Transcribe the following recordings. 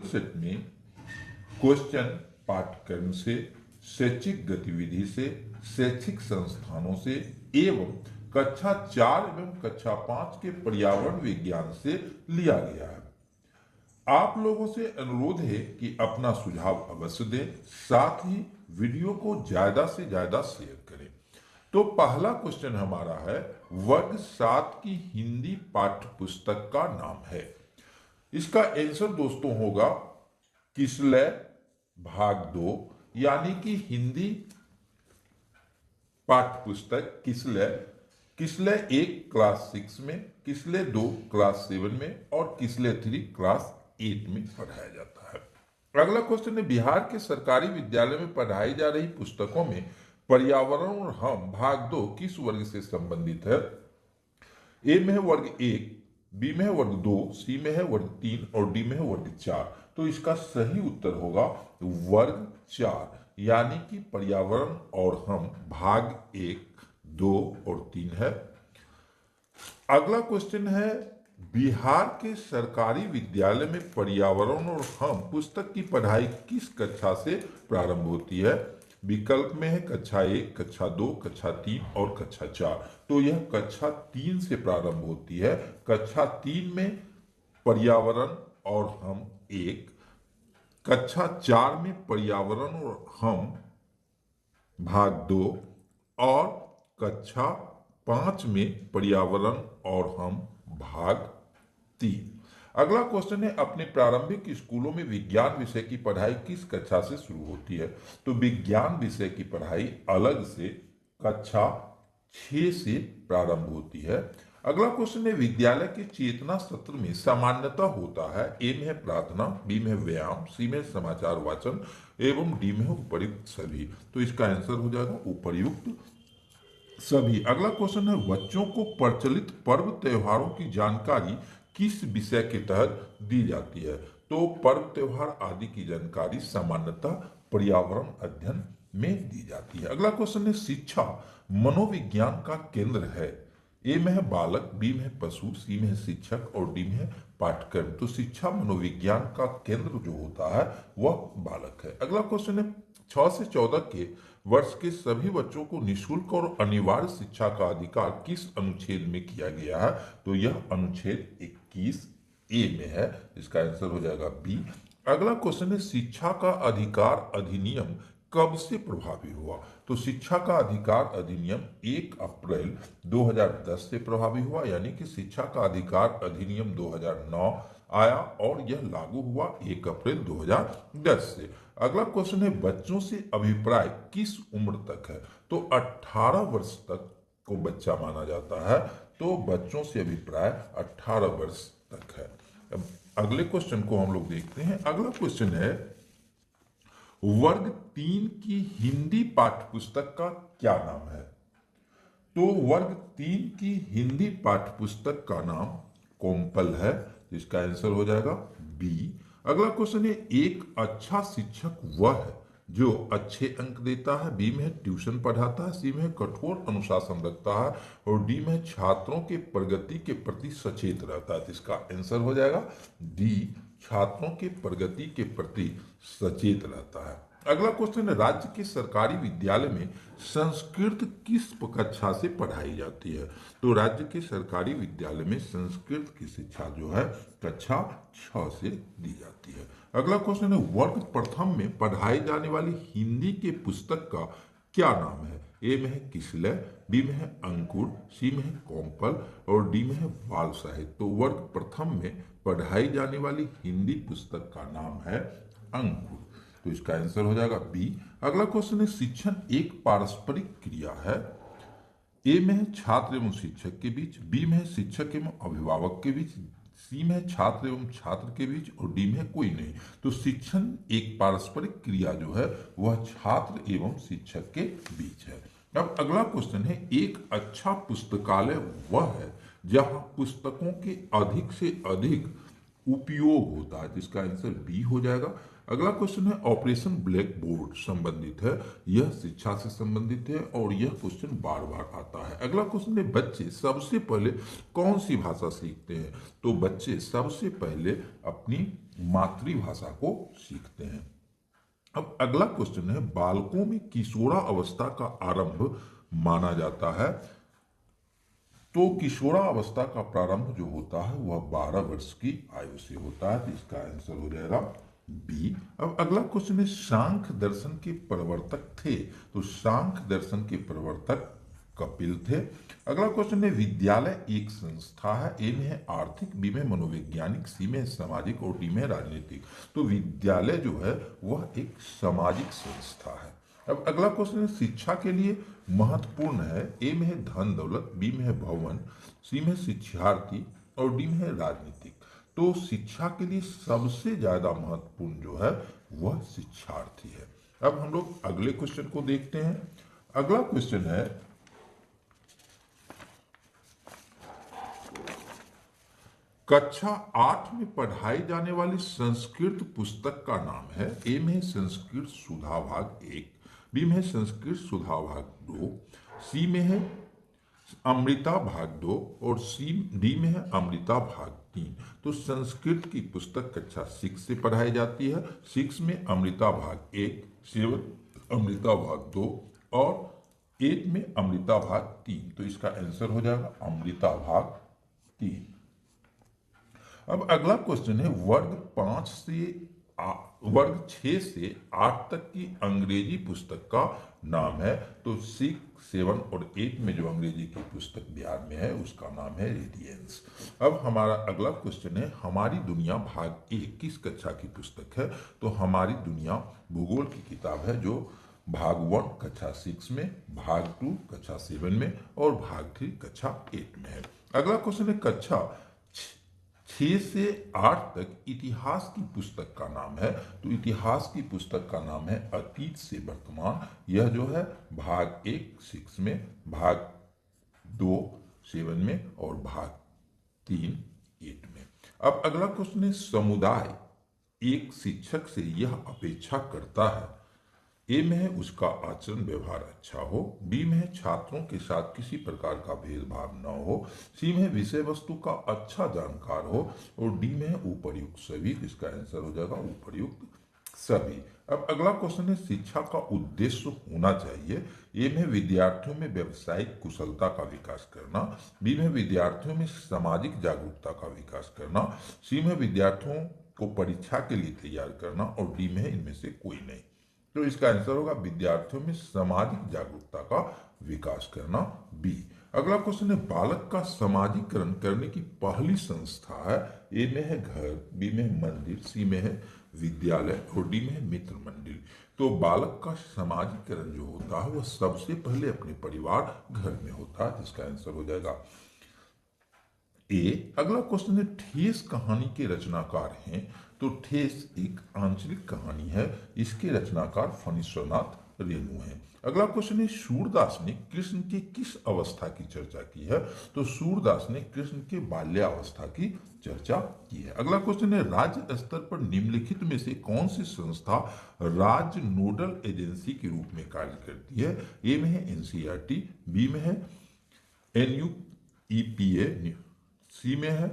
Set में question पाठ्यक्रम से, शैक्षिक गतिविधि से, शैक्षिक संस्थानों से एवं कक्षा 4 एवं कक्षा 5 के पर्यावरण विज्ञान से लिया गया है। आप लोगों से अनुरोध है कि अपना सुझाव अवश्य दें, साथ ही वीडियो को ज्यादा से ज्यादा शेयर करें। तो पहला क्वेश्चन हमारा है, वर्ग 7 की हिंदी पाठ्य पुस्तक का नाम है। इसका आंसर दोस्तों होगा किसलय भाग 2, यानी कि हिंदी पाठ्य पुस्तक किसलय 1 क्लास 6 में, किसलय 2 क्लास 7 में और किसलय 3 क्लास 8 में पढ़ाया जाता है। अगला क्वेश्चन है, बिहार के सरकारी विद्यालय में पढ़ाई जा रही पुस्तकों में पर्यावरण और हम भाग 2 किस वर्ग से संबंधित है? ए में है वर्ग 1, बी में है वर्ग 2, सी में है वर्ग 3 और डी में है वर्ग 4। तो इसका सही उत्तर होगा वर्ग 4, यानी कि पर्यावरण और हम भाग 1, 2 और 3 है। अगला क्वेश्चन है, बिहार के सरकारी विद्यालय में पर्यावरण और हम पुस्तक की पढ़ाई किस कक्षा से प्रारंभ होती है? विकल्प में है कक्षा 1, कक्षा 2, कक्षा 3 और कक्षा 4। तो यह कक्षा 3 से प्रारंभ होती है। कक्षा 3 में पर्यावरण और हम 1, कक्षा 4 में पर्यावरण और हम भाग 2 और कक्षा 5 में पर्यावरण और हम भाग 3। अगला क्वेश्चन है, अपने प्रारंभिक स्कूलों में विज्ञान विषय की पढ़ाई किस कक्षा से शुरू होती है? तो विज्ञान विषय की पढ़ाई अलग से कक्षा 6 से प्रारंभ होती है। अगला क्वेश्चन है, विद्यालय के चेतना सत्र में सामान्यतः होता है। ए में है प्रार्थना, बी में है व्यायाम, सी में समाचार वाचन एवं डी में है उपर्युक्त सभी। तो इसका आंसर हो जाएगा उपर्युक्त सभी। अगला क्वेश्चन है, बच्चों को प्रचलित पर्व त्योहारों की जानकारी किस विषय के तहत दी जाती है? तो पर्व त्योहार आदि की जानकारी सामान्यतः पर्यावरण अध्ययन में दी जाती है। अगला क्वेश्चन है, शिक्षा मनोविज्ञान का केंद्र है। ए में है बालक, बी में है पशु, सी में है शिक्षक और डी में है पाठ्यक्रम। तो शिक्षा मनोविज्ञान का केंद्र जो होता है वह बालक है। अगला क्वेश्चन है, 6 से 14 के वर्ष के सभी बच्चों को निःशुल्क और अनिवार्य शिक्षा का अधिकार किस अनुच्छेद में किया गया है? तो यह अनुच्छेद 21 ए में है। इसका आंसर हो जाएगा बी। अगला क्वेश्चन है, शिक्षा का अधिकार अधिनियम कब से प्रभावी हुआ? तो शिक्षा का अधिकार अधिनियम 1 अप्रैल 2010 से प्रभावी हुआ, यानी कि शिक्षा का अधिकार अधिनियम 2009 आया और यह लागू हुआ 1 अप्रैल 2010 से। अगला क्वेश्चन है, बच्चों से अभिप्राय किस उम्र तक है? तो 18 वर्ष तक को बच्चा माना जाता है। तो बच्चों से अभिप्राय 18 वर्ष तक है। अब अगले क्वेश्चन को हम लोग देखते हैं। अगला क्वेश्चन है, वर्ग 3 की हिंदी पाठ्य पुस्तक का क्या नाम है? तो वर्ग 3 की हिंदी पाठ्य पुस्तक का नाम कोम्पल है। इसका आंसर हो जाएगा बी। अगला क्वेश्चन है, एक अच्छा शिक्षक वह है जो अच्छे अंक देता है। बी में ट्यूशन पढ़ाता है, सी में कठोर अनुशासन रखता है और डी में छात्रों के प्रगति के प्रति सचेत रहता है। तो इसका आंसर हो जाएगा डी, छात्रों के प्रगति के प्रति सचेत रहता है। अगला क्वेश्चन है, राज्य के सरकारी विद्यालय में संस्कृत किस कक्षा से पढ़ाई जाती है? तो राज्य के सरकारी विद्यालय में संस्कृत की शिक्षा जो है कक्षा 6 से दी जाती है। अगला क्वेश्चन है, वर्ग प्रथम में पढ़ाई जाने वाली हिंदी के पुस्तक का क्या नाम है? ए में है किसलय, बी में है अंकुर, सी में है कोम्पल और डी में है बाल साहित्य। तो वर्ग प्रथम में पढ़ाई जाने वाली हिंदी पुस्तक का नाम है अंकुर। तो इसका आंसर हो जाएगा बी। अगला क्वेश्चन है, शिक्षण एक पारस्परिक क्रिया है। ए में है छात्र एवं शिक्षक के बीच, बी में है शिक्षक एवं अभिभावक के बीच, सी में है छात्र एवं छात्र के बीच और डी में है कोई नहीं। तो शिक्षण एक पारस्परिक क्रिया जो है वह छात्र एवं शिक्षक के बीच है। अब अगला क्वेश्चन है, एक अच्छा पुस्तकालय वह है जहां पुस्तकों के अधिक से अधिक उपयोग होता है। जिसका आंसर बी हो जाएगा। अगला क्वेश्चन है ऑपरेशन ब्लैक बोर्ड संबंधित है, यह शिक्षा से संबंधित है और यह क्वेश्चन बार बार आता है। अगला क्वेश्चन है बच्चे सबसे पहले कौन सी भाषा सीखते हैं, तो बच्चे सबसे पहले अपनी मातृभाषा को सीखते हैं। अब अगला क्वेश्चन है बालकों में किशोरावस्था का आरंभ माना जाता है, तो किशोरावस्था का प्रारंभ जो होता है वह 12 वर्ष की आयु से होता है, तो इसका आंसर हो जाएगा बी। अब अगला क्वेश्चन है सांख्य दर्शन के प्रवर्तक थे, तो सांख्य दर्शन के प्रवर्तक कपिल थे। अगला क्वेश्चन है विद्यालय एक संस्था है, ए में है आर्थिक, बी में मनोवैज्ञानिक, सी में है सामाजिक और डी में है राजनीतिक, तो विद्यालय जो है वह एक सामाजिक संस्था है। अब अगला क्वेश्चन है शिक्षा के लिए महत्वपूर्ण है, ए में है धन दौलत, बी में है भवन, सी में शिक्षार्थी और डी में है राजनीतिक, तो शिक्षा के लिए सबसे ज्यादा महत्वपूर्ण जो है वह शिक्षार्थी है। अब हम लोग अगले क्वेश्चन को देखते हैं। अगला क्वेश्चन है कक्षा 8 में पढ़ाई जाने वाली संस्कृत पुस्तक का नाम है, ए में है संस्कृत सुधा भाग 1, बी में है संस्कृत सुधा भाग 2, सी में है अमृता भाग 2 और डी में है अमृता भाग 3। तो संस्कृत की पुस्तक कक्षा 6 से पढ़ाई जाती है, 6 में अमृता भाग 1, 7 अमृता भाग 2 और 8 में अमृता भाग 3, तो इसका आंसर हो जाएगा अमृता भाग 3। अब अगला क्वेश्चन है वर्ग 6 से 8 तक की अंग्रेजी पुस्तक का नाम है, तो 6, 7 और 8 में जो अंग्रेजी की पुस्तक बिहार में है उसका नाम है रेडियंस। अब हमारा अगला क्वेश्चन है हमारी दुनिया भाग 1 किस कक्षा की पुस्तक है, तो हमारी दुनिया भूगोल की किताब है जो भाग 1 कक्षा 6 में, भाग 2 कक्षा 7 में और भाग 3 कक्षा 8 में है। अगला क्वेश्चन है कक्षा 6 से 8 तक इतिहास की पुस्तक का नाम है, तो इतिहास की पुस्तक का नाम है अतीत से वर्तमान, यह जो है भाग 1 6 में, भाग 2 7 में और भाग 3 8 में। अब अगला क्वेश्चन है समुदाय एक शिक्षक से यह अपेक्षा करता है, ए में है उसका आचरण व्यवहार अच्छा हो, बी में है छात्रों के साथ किसी प्रकार का भेदभाव न हो, सी में है विषय वस्तु का अच्छा जानकार हो और डी में है उपर्युक्त सभी, इसका आंसर हो जाएगा उपर्युक्त सभी। अब अगला क्वेश्चन है शिक्षा का उद्देश्य होना चाहिए, ए में विद्यार्थियों में व्यावसायिक कुशलता का विकास करना, बी में विद्यार्थियों में सामाजिक जागरूकता का विकास करना, सी में विद्यार्थियों को परीक्षा के लिए तैयार करना और डी में इनमें से कोई नहीं, तो इसका आंसर होगा विद्यार्थियों में सामाजिक जागरूकता का विकास करना, बी। अगला क्वेश्चन है बालक का समाजीकरण करने की पहली संस्था है, ए में है घर, बी में है मंदिर, सी में है विद्यालय और डी में है मित्र मंडल, तो बालक का समाजीकरण जो होता है वह सबसे पहले अपने परिवार घर में होता है, जिसका आंसर हो जाएगा ए। अगला क्वेश्चन है ठेस कहानी के रचनाकार हैं, तो ठेस एक आंचलिक कहानी है, इसके रचनाकार फणीश्वरनाथ रेणु हैं। अगला क्वेश्चन है सूरदास ने कृष्ण की किस अवस्था की चर्चा की है, तो सूरदास ने कृष्ण के बाल्यावस्था की चर्चा की है। अगला क्वेश्चन है राज्य स्तर पर निम्नलिखित में से कौन सी संस्था राज्य नोडल एजेंसी के रूप में कार्य करती है, ए में है एनसीईआरटी, बी में है एनयूईपीए, सी में है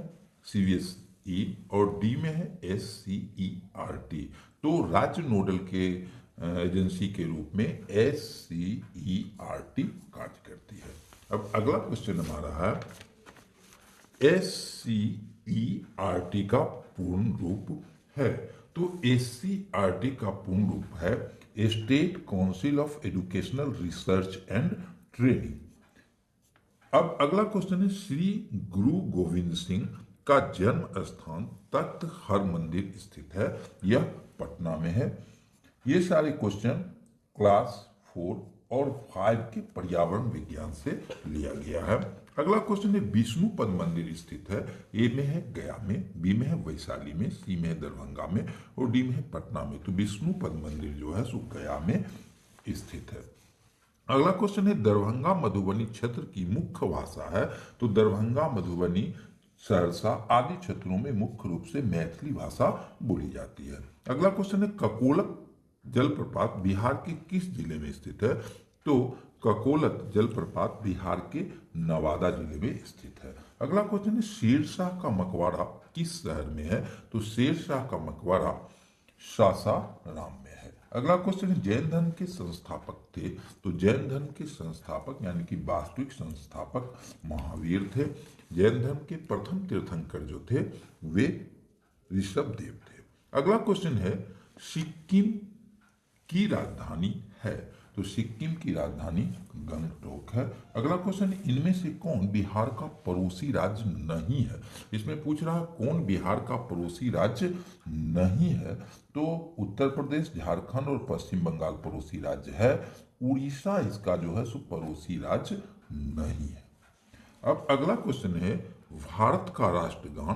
सीबीएसई और डी में है एससीईआरटी, तो राज्य नोडल के एजेंसी के रूप में एससीईआरटी कार्य करती है। अब अगला क्वेश्चन हमारा है एससीईआरटी का पूर्ण रूप है, तो एससीईआरटी का पूर्ण रूप है state council of educational research and training. अब अगला क्वेश्चन है श्री गुरु गोविंद सिंह का जन्म स्थान तख्त हरमंदिर स्थित है, यह पटना में है। ये सारे क्वेश्चन क्लास 4 और 5 के पर्यावरण विज्ञान से लिया गया है। अगला क्वेश्चन है विष्णुपद मंदिर स्थित है, ए में है गया में, बी में है वैशाली में, सी में है दरभंगा में और डी में है पटना में, तो विष्णुपद मंदिर जो है सो गया में स्थित है। अगला क्वेश्चन है दरभंगा मधुबनी क्षेत्र की मुख्य भाषा है, तो दरभंगा मधुबनी सहरसा आदि क्षेत्रों में मुख्य रूप से मैथिली भाषा बोली जाती है। अगला क्वेश्चन है ककोलत जलप्रपात बिहार के किस जिले में स्थित है? तो ककोलत जलप्रपात बिहार के नवादा जिले में स्थित है। अगला क्वेश्चन है शेरशाह का मकबरा किस शहर में है? तो शेरशाह का मकबरा सासाराम में है। अगला क्वेश्चन है जैन धर्म के संस्थापक थे? तो जैन धर्म के संस्थापक यानी कि वास्तविक संस्थापक महावीर थे। जैन धर्म के प्रथम तीर्थंकर जो थे वे ऋषभदेव थे। अगला क्वेश्चन है सिक्किम की राजधानी है? तो सिक्किम की राजधानी गंगटोक है। अगला क्वेश्चन है इनमें से कौन बिहार का पड़ोसी राज्य नहीं है? इसमें पूछ रहा है कौन बिहार का पड़ोसी राज्य नहीं है? तो उत्तर प्रदेश, झारखंड और पश्चिम बंगाल पड़ोसी राज्य है। उड़ीसा इसका जो है सो पड़ोसी राज्य नहीं है। अब अगला क्वेश्चन है भारत का राष्ट्रगान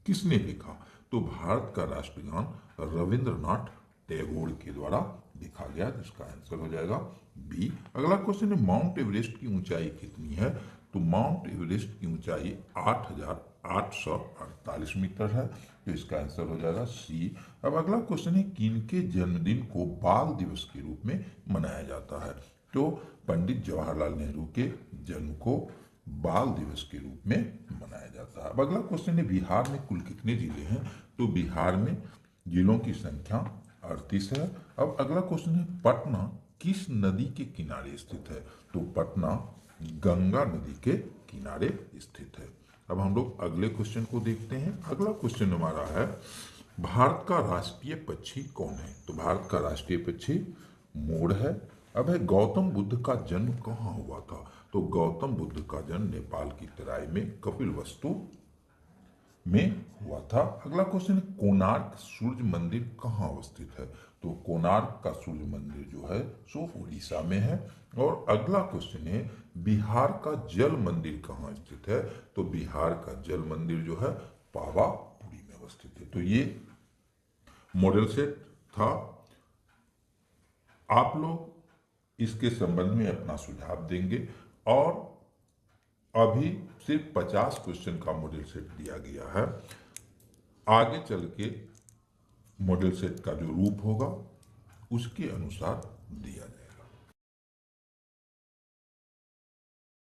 किसने लिखा? तो भारत का राष्ट्रगान रविंद्रनाथ टैगोर के द्वारा लिखा गया, जिसका आंसर हो जाएगा बी। अगला क्वेश्चन है माउंट एवरेस्ट की ऊंचाई कितनी है? तो माउंट एवरेस्ट की ऊंचाई 8,848 मीटर है, तो इसका आंसर हो जाएगा सी। अब अगला क्वेश्चन है किनके जन्मदिन को बाल दिवस के रूप में मनाया जाता है? तो पंडित जवाहरलाल नेहरू के जन्म को बाल दिवस के रूप में मनाया जाता है। अब अगला क्वेश्चन है बिहार में कुल कितने जिले हैं? तो बिहार में जिलों की संख्या 38 है। अब अगला क्वेश्चन है पटना किस नदी के किनारे स्थित है? तो पटना गंगा नदी के किनारे स्थित है। अब हम लोग अगले क्वेश्चन को देखते हैं। अगला क्वेश्चन हमारा है भारत का राष्ट्रीय पक्षी कौन है? तो भारत का राष्ट्रीय पक्षी मोर है। अब है गौतम बुद्ध का जन्म कहाँ हुआ था? तो गौतम बुद्ध का जन्म नेपाल की तराई में कपिलवस्तु में हुआ था। अगला क्वेश्चन है कोणार्क सूर्य मंदिर कहाँ अवस्थित है? तो कोणार्क का सूर्य मंदिर जो है सो उड़ीसा में है। और अगला क्वेश्चन है बिहार का जल मंदिर कहाँ स्थित है? तो बिहार का जल मंदिर जो है पावापुरी में अवस्थित है। तो ये मॉडल सेट था। आप लोग इसके संबंध में अपना सुझाव देंगे और अभी सिर्फ 50 क्वेश्चन का मॉडल सेट दिया गया है। आगे चल के मॉडल सेट का जो रूप होगा उसके अनुसार दिया जाएगा।